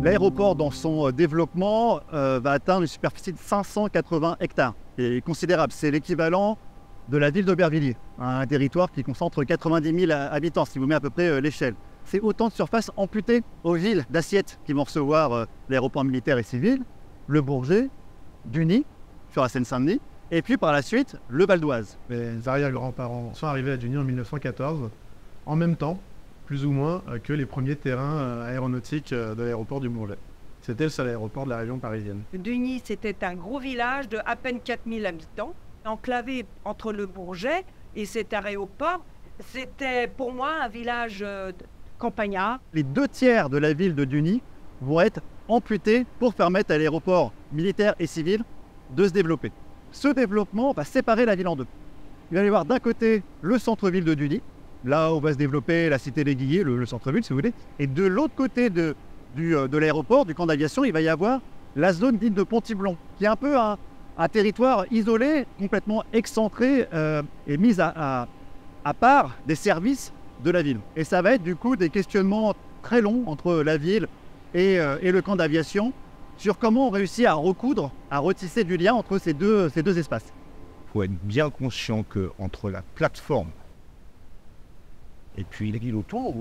L'aéroport, dans son développement, va atteindre une superficie de 580 hectares. C'est considérable, c'est l'équivalent de la ville d'Aubervilliers, un territoire qui concentre 90 000 habitants, si vous mettez à peu près l'échelle. C'est autant de surface amputée aux villes d'assiettes qui vont recevoir l'aéroport militaire et civil, le Bourget, Duny, sur la Seine-Saint-Denis, et puis par la suite, le Val d'Oise. Mes arrière-grands-parents sont arrivés à Duny en 1914, en même temps, plus ou moins, que les premiers terrains aéronautiques de l'aéroport du Bourget. C'était le seul aéroport de la région parisienne. Duny, c'était un gros village de à peine 4000 habitants, enclavé entre le Bourget et cet aéroport. C'était pour moi un village campagnard. Les 2/3 de la ville de Duny vont être amputés pour permettre à l'aéroport militaire et civil de se développer. Ce développement va séparer la ville en deux. Il va y avoir d'un côté le centre-ville de Duny, là où va se développer la cité des Guillets, le centre-ville si vous voulez, et de l'autre côté de l'aéroport, du camp d'aviation, il va y avoir la zone dite de Ponty-Blon, qui est un peu un territoire isolé, complètement excentré et mis à part des services de la ville. Et ça va être du coup des questionnements très longs entre la ville et le camp d'aviation sur comment on réussit à recoudre, à retisser du lien entre ces deux espaces. Il faut être bien conscient qu'entre la plateforme et puis les villes autour,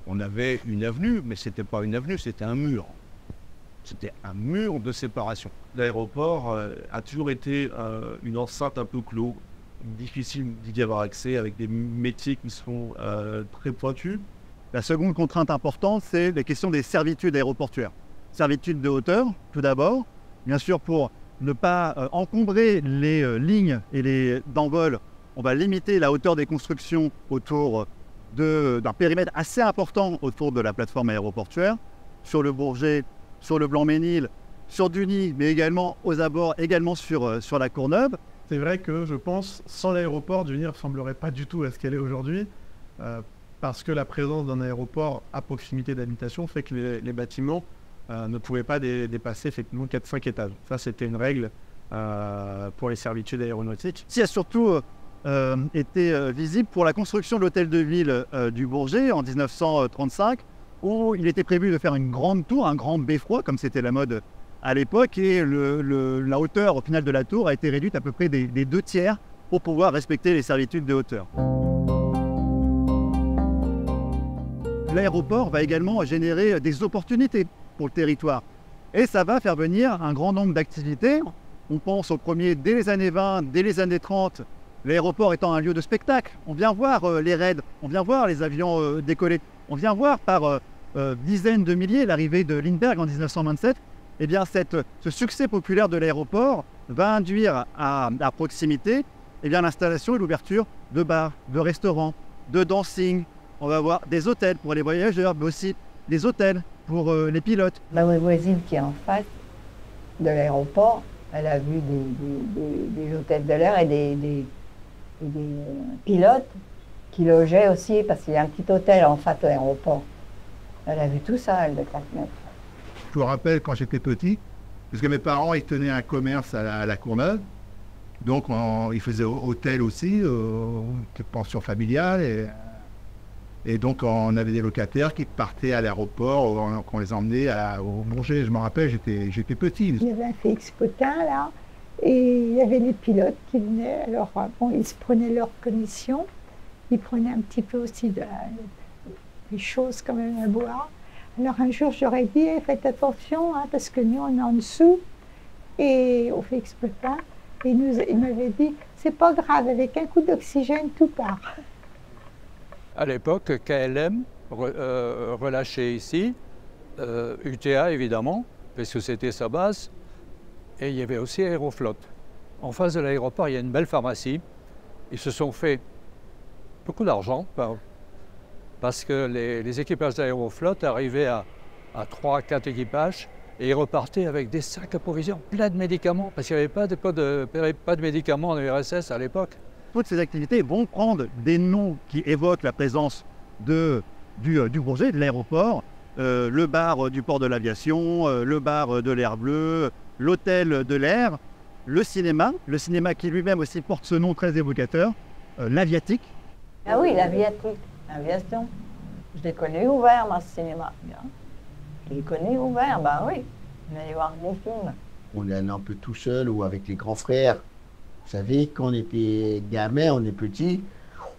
on avait une avenue, mais ce n'était pas une avenue, c'était un mur. C'était un mur de séparation. L'aéroport a toujours été une enceinte un peu clos, difficile d'y avoir accès, avec des métiers qui sont très pointus. La seconde contrainte importante, c'est les questions des servitudes aéroportuaires. Servitudes de hauteur, tout d'abord, bien sûr pour ne pas encombrer les lignes et d'envol, on va limiter la hauteur des constructions autour d'un périmètre assez important autour de la plateforme aéroportuaire, sur le Bourget, sur le Blanc-Ménil, sur Duny, mais également aux abords, également sur la Courneuve. C'est vrai que je pense, sans l'aéroport, Duny ne ressemblerait pas du tout à ce qu'elle est aujourd'hui, parce que la présence d'un aéroport à proximité d'habitation fait que les bâtiments ne pouvaient pas dépasser effectivement 4-5 étages. Ça, c'était une règle pour les servitudes aéronautiques. Ce qui a surtout été visible pour la construction de l'hôtel de ville du Bourget en 1935, où il était prévu de faire une grande tour, un grand beffroi, comme c'était la mode à l'époque, et la hauteur au final de la tour a été réduite à peu près des 2/3 pour pouvoir respecter les servitudes de hauteur. L'aéroport va également générer des opportunités pour le territoire, et ça va faire venir un grand nombre d'activités. On pense au premier dès les années 20, dès les années 30, l'aéroport étant un lieu de spectacle. On vient voir les raids, on vient voir les avions décoller, on vient voir par dizaines de milliers l'arrivée de Lindbergh en 1927. Eh bien, ce succès populaire de l'aéroport va induire à proximité l'installation et l'ouverture de bars, de restaurants, de dancing. On va avoir des hôtels pour les voyageurs, mais aussi des hôtels pour les pilotes. Ma voisine qui est en face de l'aéroport, elle a vu des hôtels de l'air et des pilotes qui logeaient aussi, parce qu'il y a un petit hôtel en face de l'aéroport. Elle a vu tout ça, elle, de 4 mètres. Je me rappelle quand j'étais petit, parce que mes parents ils tenaient un commerce à la Courneuve, donc ils faisaient hôtel aussi, pension familiale, et donc on avait des locataires qui partaient à l'aéroport, qu'on les emmenait au Bourget. Je me rappelle, j'étais petit. Il y avait un Félix Potin là, et il y avait les pilotes qui venaient. Alors bon, ils se prenaient leur commission, ils prenaient un petit peu aussi des choses quand même à boire. Alors un jour, j'aurais dit, faites attention, hein, parce que nous, on est en dessous, et au Félix Potin, il m'avait dit, c'est pas grave, avec un coup d'oxygène, tout part. À l'époque, KLM relâchait ici, UTA évidemment, parce que c'était sa base, et il y avait aussi Aéroflot. En face de l'aéroport, il y a une belle pharmacie. Ils se sont fait beaucoup d'argent, parce que les équipages d'Aéroflot arrivaient à 3-4 équipages et ils repartaient avec des sacs à provisions pleins de médicaments, parce qu'il n'y avait pas de médicaments en URSS à l'époque. Toutes ces activités vont prendre des noms qui évoquent la présence du Bourget, de l'aéroport, le bar du port de l'aviation, le bar de l'Air Bleu, l'hôtel de l'air, le cinéma qui lui-même aussi porte ce nom très évocateur, l'Aviatique. Ah oui, l'Aviatique, l'aviation. Je l'ai connu ouvert, moi, ce cinéma. Je Il connaît ouvert, bah oui. On allait voir des films. On est allé un peu tout seul ou avec les grands frères. Vous savez, quand on était gamin, on est petit,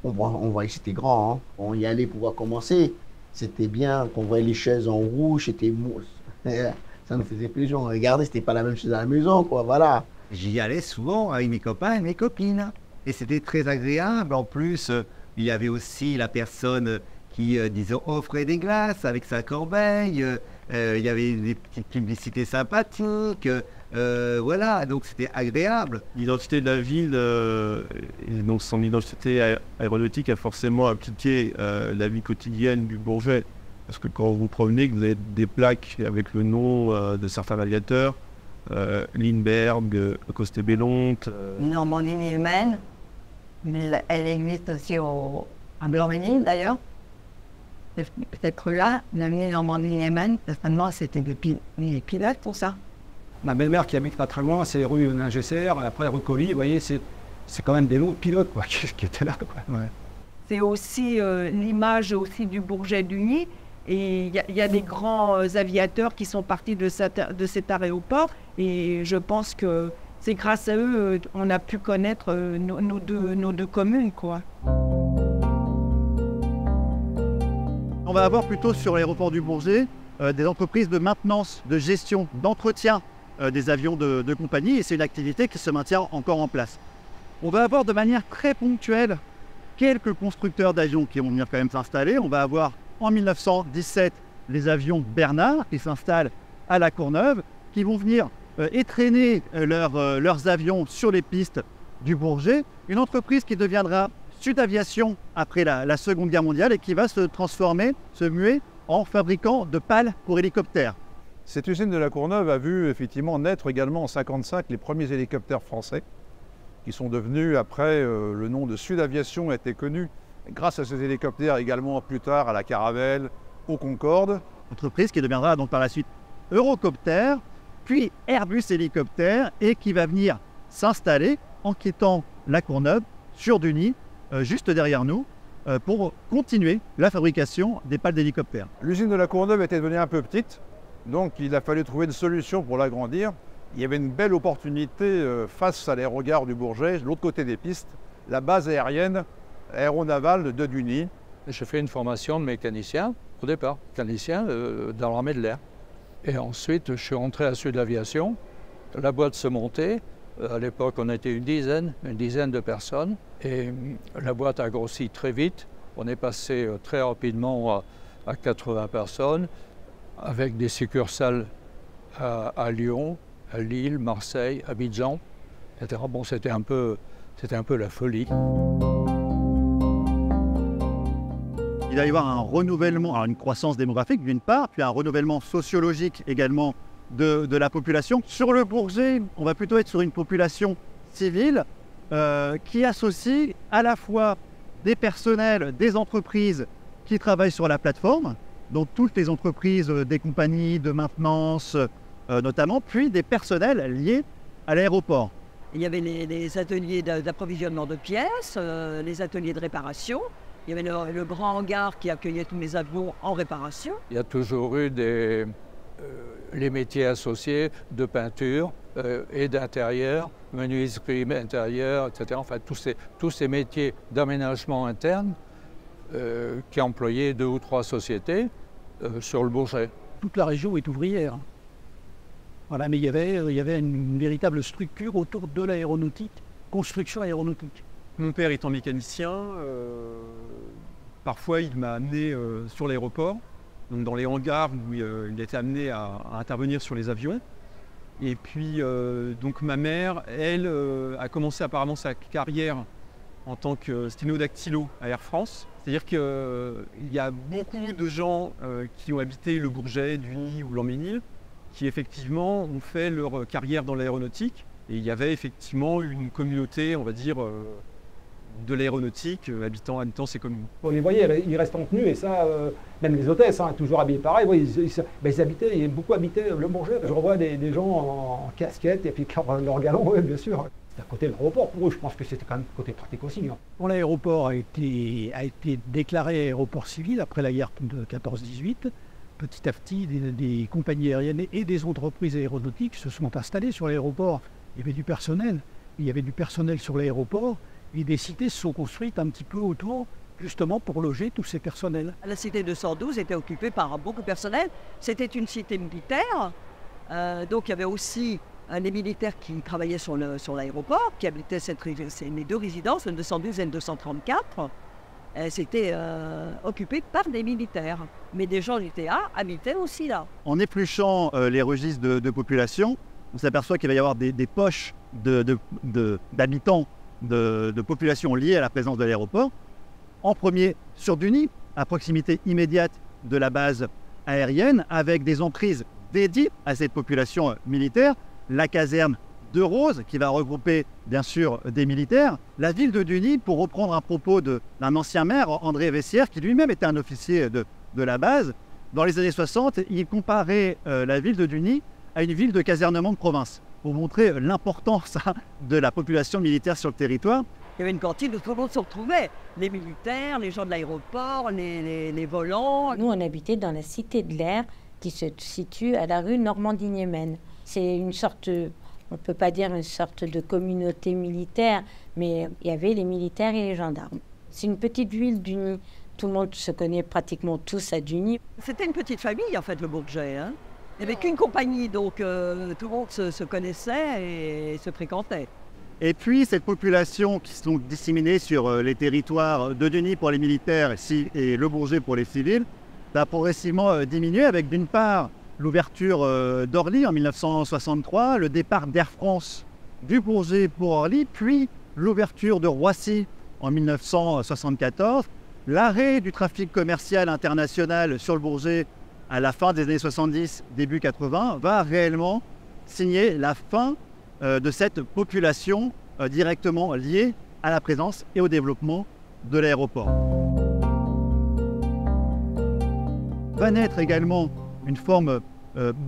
on voyait que c'était grand. Hein. On y allait pour voir commencer. C'était bien, qu'on voyait les chaises en rouge, c'était mousse. Ça nous faisait plaisir. On regardait, c'était pas la même chose à la maison, quoi, voilà. J'y allais souvent avec mes copains et mes copines. Et c'était très agréable. En plus, il y avait aussi la personne qui, disons, offrait des glaces avec sa corbeille. Il y avait des petites publicités sympathiques. Voilà, donc c'était agréable. L'identité de la ville, et donc son identité aéronautique a forcément impliqué la vie quotidienne du Bourget. Parce que quand vous promenez, vous avez des plaques avec le nom de certains aviateurs, Lindbergh, Costé-Bellonte. Normandie-Niemen, elle existe aussi à Blanc-Ménil d'ailleurs. Cette rue-là, la Normandie-Niemen, certainement c'était les pilotes pour ça. Ma belle-mère qui habite pas très loin, c'est rue Ningesser, après rue Colly, vous voyez, c'est quand même des lots de pilotes quoi, qui étaient là. Quoi. Ouais. C'est aussi l'image aussi du Bourget d'Ugny. Et il y a des grands aviateurs qui sont partis de cet aéroport. Et je pense que c'est grâce à eux qu'on a pu connaître nos deux communes, quoi. On va avoir plutôt sur l'aéroport du Bourget des entreprises de maintenance, de gestion, d'entretien des avions de compagnie. Et c'est une activité qui se maintient encore en place. On va avoir de manière très ponctuelle quelques constructeurs d'avions qui vont venir quand même s'installer. On va avoir en 1917 les avions Bernard qui s'installent à La Courneuve, qui vont venir étraîner leurs avions sur les pistes du Bourget. Une entreprise qui deviendra Sud Aviation après la Seconde Guerre mondiale et qui va se transformer, se muer en fabricant de pales pour hélicoptères. Cette usine de La Courneuve a vu effectivement naître également en 1955 les premiers hélicoptères français qui sont devenus, après le nom de Sud Aviation a été connu grâce à ces hélicoptères également plus tard à la Caravelle, au Concorde. Entreprise qui deviendra donc par la suite Eurocopter, puis Airbus Hélicoptère et qui va venir s'installer en quittant La Courneuve sur Duny, juste derrière nous, pour continuer la fabrication des pales d'hélicoptères. L'usine de La Courneuve était devenue un peu petite, donc il a fallu trouver une solution pour l'agrandir. Il y avait une belle opportunité face à l'aérogare du Bourget, de l'autre côté des pistes, la base aérienne aéronavale de Duny. J'ai fait une formation de mécanicien, au départ, mécanicien dans l'armée de l'air. Et ensuite, je suis rentré à Sud Aviation. La boîte se montait. À l'époque, on était une dizaine de personnes. Et la boîte a grossi très vite. On est passé très rapidement à 80 personnes, avec des succursales à Lyon, à Lille, Marseille, Abidjan, etc. Bon, c'était un peu la folie. Il va y avoir un renouvellement, alors une croissance démographique d'une part, puis un renouvellement sociologique également de la population. Sur le Bourget, on va plutôt être sur une population civile qui associe à la fois des personnels, des entreprises qui travaillent sur la plateforme, donc toutes les entreprises des compagnies de maintenance notamment, puis des personnels liés à l'aéroport. Il y avait les ateliers d'approvisionnement de pièces, les ateliers de réparation. Il y avait le grand hangar qui accueillait tous les avions en réparation. Il y a toujours eu les métiers associés de peinture et d'intérieur, menuiserie intérieure, etc. Enfin, tous ces métiers d'aménagement interne qui employaient 2 ou 3 sociétés sur le Bourget. Toute la région est ouvrière. Voilà, mais il y avait une véritable structure autour de l'aéronautique, construction aéronautique. Mon père étant mécanicien, parfois il m'a amené sur l'aéroport, donc dans les hangars où il était amené à intervenir sur les avions. Et puis donc ma mère, elle, a commencé apparemment sa carrière en tant que sténodactylo à Air France. C'est-à-dire qu'il y a beaucoup de gens qui ont habité le Bourget, Duny ou Blanc-Ménil, qui effectivement ont fait leur carrière dans l'aéronautique. Et il y avait effectivement une communauté, on va dire, de l'aéronautique, habitant ces communes. On les voyait, ils restent en tenue, et ça, même les hôtesses, toujours habillées pareil, ouais, ils habitaient, beaucoup habitaient le Bourget. Je revois des gens en casquette et puis leur galon, oui, bien sûr. C'était à côté de l'aéroport pour eux, je pense que c'était quand même côté pratique aussi. Hein. Bon, l'aéroport a été déclaré aéroport civil après la guerre de 14-18. petit à petit, des compagnies aériennes et des entreprises aéronautiques se sont installées sur l'aéroport. Il y avait du personnel. Il y avait du personnel sur l'aéroport et des cités se sont construites un petit peu autour, justement pour loger tous ces personnels. La cité 212 était occupée par beaucoup de personnel. C'était une cité militaire. Donc il y avait aussi les militaires qui travaillaient sur l'aéroport, qui habitaient les deux résidences, le 212 et le 234. C'était occupé par des militaires. Mais des gens d'UTA habitaient aussi là. En épluchant les registres de population, on s'aperçoit qu'il va y avoir des poches d'habitants, de population liées à la présence de l'aéroport. En premier, sur Duny, à proximité immédiate de la base aérienne, avec des emprises dédiées à cette population militaire. La caserne de Rose, qui va regrouper bien sûr des militaires. La ville de Duny, pour reprendre un propos d'un ancien maire, André Vessière, qui lui-même était un officier de la base, dans les années 60, il comparait la ville de Duny à une ville de casernement de province, pour montrer l'importance de la population militaire sur le territoire. Il y avait une cantine où tout le monde se retrouvait. Les militaires, les gens de l'aéroport, les volants. Nous, on habitait dans la Cité de l'Air, qui se situe à la rue Normandie-Niemen. C'est une sorte, on ne peut pas dire une sorte de communauté militaire, mais il y avait les militaires et les gendarmes. C'est une petite ville Duny. Tout le monde se connaît pratiquement tous à Duny. C'était une petite famille, en fait, le Bourget. Hein. Il n'y avait qu'une compagnie, donc tout le monde se connaissait et se fréquentait. Et puis, cette population qui sont disséminées sur les territoires de Duny pour les militaires et le Bourget pour les civils, va progressivement diminuer avec, d'une part, l'ouverture d'Orly en 1963, le départ d'Air France du Bourget pour Orly, puis l'ouverture de Roissy en 1974, l'arrêt du trafic commercial international sur le Bourget à la fin des années 70, début 80, va réellement signer la fin de cette population directement liée à la présence et au développement de l'aéroport. Va naître également une forme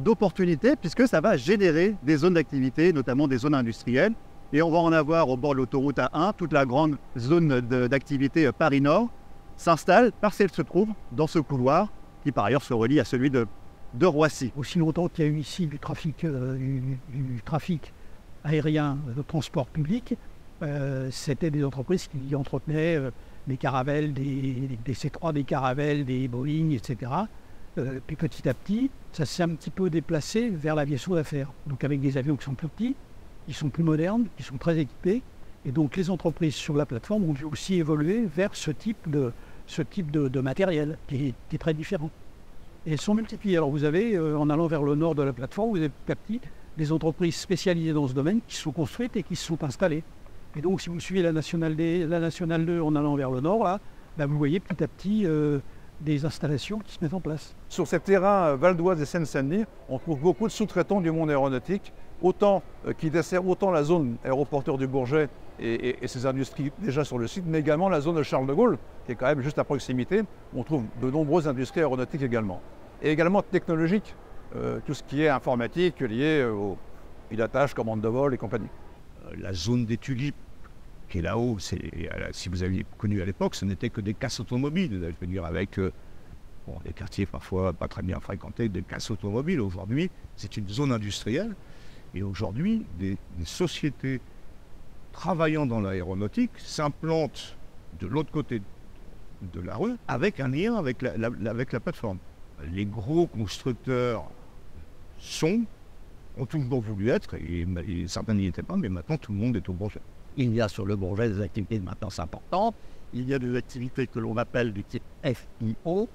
d'opportunité puisque ça va générer des zones d'activité, notamment des zones industrielles. Et on va en avoir au bord de l'autoroute A1, toute la grande zone d'activité Paris-Nord s'installe parce qu'elle se trouve dans ce couloir qui par ailleurs se relie à celui de Roissy. Aussi longtemps qu'il y a eu ici du trafic aérien de transport public, c'était des entreprises qui entretenaient des Caravelles, des C3, des Caravelles, des Boeing, etc. Puis petit à petit, ça s'est un petit peu déplacé vers l'aviation d'affaires. Donc avec des avions qui sont plus petits, qui sont plus modernes, qui sont très équipés. Et donc les entreprises sur la plateforme ont dû aussi évoluer vers ce type de matériel qui est très différent. Et elles sont multipliées. Alors vous avez, en allant vers le nord de la plateforme, vous avez petit à petit des entreprises spécialisées dans ce domaine qui sont construites et qui se sont installées. Et donc si vous suivez la Nationale 2 en allant vers le nord, là, vous voyez petit à petit des installations qui se mettent en place. Sur ces terrains Val d'Oise et Seine-Saint-Denis, on trouve beaucoup de sous-traitants du monde aéronautique, qui desservent autant la zone aéroportuaire du Bourget et ses industries déjà sur le site, mais également la zone de Charles de Gaulle, qui est quand même juste à proximité. On trouve de nombreuses industries aéronautiques également. Et également technologiques, tout ce qui est informatique lié au pilotage, commande de vol et compagnie. La zone des Tulipes, qui est là-haut, si vous aviez connu à l'époque, ce n'était que des casses automobiles, je veux dire, avec des quartiers parfois pas très bien fréquentés, des casses automobiles. Aujourd'hui, c'est une zone industrielle. Et aujourd'hui, des sociétés travaillant dans l'aéronautique s'implantent de l'autre côté de la rue avec un lien avec la plateforme. Les gros constructeurs ont toujours voulu être, et certains n'y étaient pas, mais maintenant tout le monde est au Bourget. Il y a sur le Bourget des activités de maintenance importantes. Il y a des activités que l'on appelle du type FIO,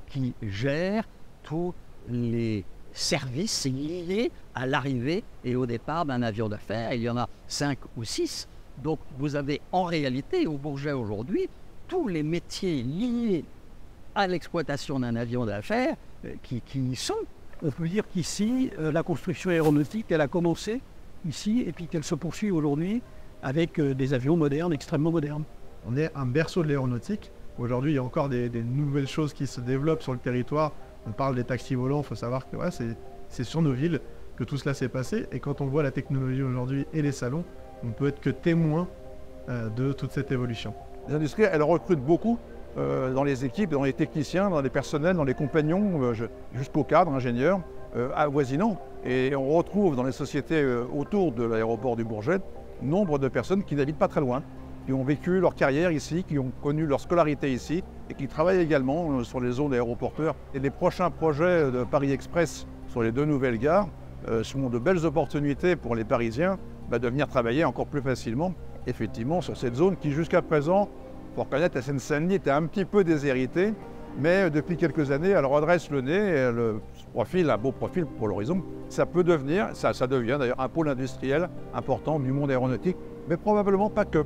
qui gèrent tous les services liés à l'arrivée et au départ d'un avion d'affaires. Il y en a 5 ou 6. Donc vous avez en réalité au Bourget aujourd'hui tous les métiers liés à l'exploitation d'un avion d'affaires qui y sont. On peut dire qu'ici, la construction aéronautique, elle a commencé ici et puis qu'elle se poursuit aujourd'hui avec des avions modernes, extrêmement modernes. On est un berceau de l'aéronautique. Aujourd'hui, il y a encore des nouvelles choses qui se développent sur le territoire. On parle des taxis volants, il faut savoir que c'est sur nos villes que tout cela s'est passé. Et quand on voit la technologie aujourd'hui et les salons, on ne peut être que témoin de toute cette évolution. Les industries, elles recrutent beaucoup dans les équipes, dans les techniciens, dans les personnels, dans les compagnons, jusqu'aux cadres, ingénieurs, avoisinants. Et on retrouve dans les sociétés autour de l'aéroport du Bourget nombre de personnes qui n'habitent pas très loin, qui ont vécu leur carrière ici, qui ont connu leur scolarité ici et qui travaillent également sur les zones aéroportuaires. Et les prochains projets de Paris Express sur les 2 nouvelles gares sont de belles opportunités pour les Parisiens de venir travailler encore plus facilement, effectivement, sur cette zone qui jusqu'à présent, pour reconnaître, la Seine-Saint-Denis était un petit peu déshéritée, mais depuis quelques années, elle redresse le nez, elle profile un beau profil pour l'horizon. Ça peut devenir, ça devient d'ailleurs un pôle industriel important du monde aéronautique, mais probablement pas que.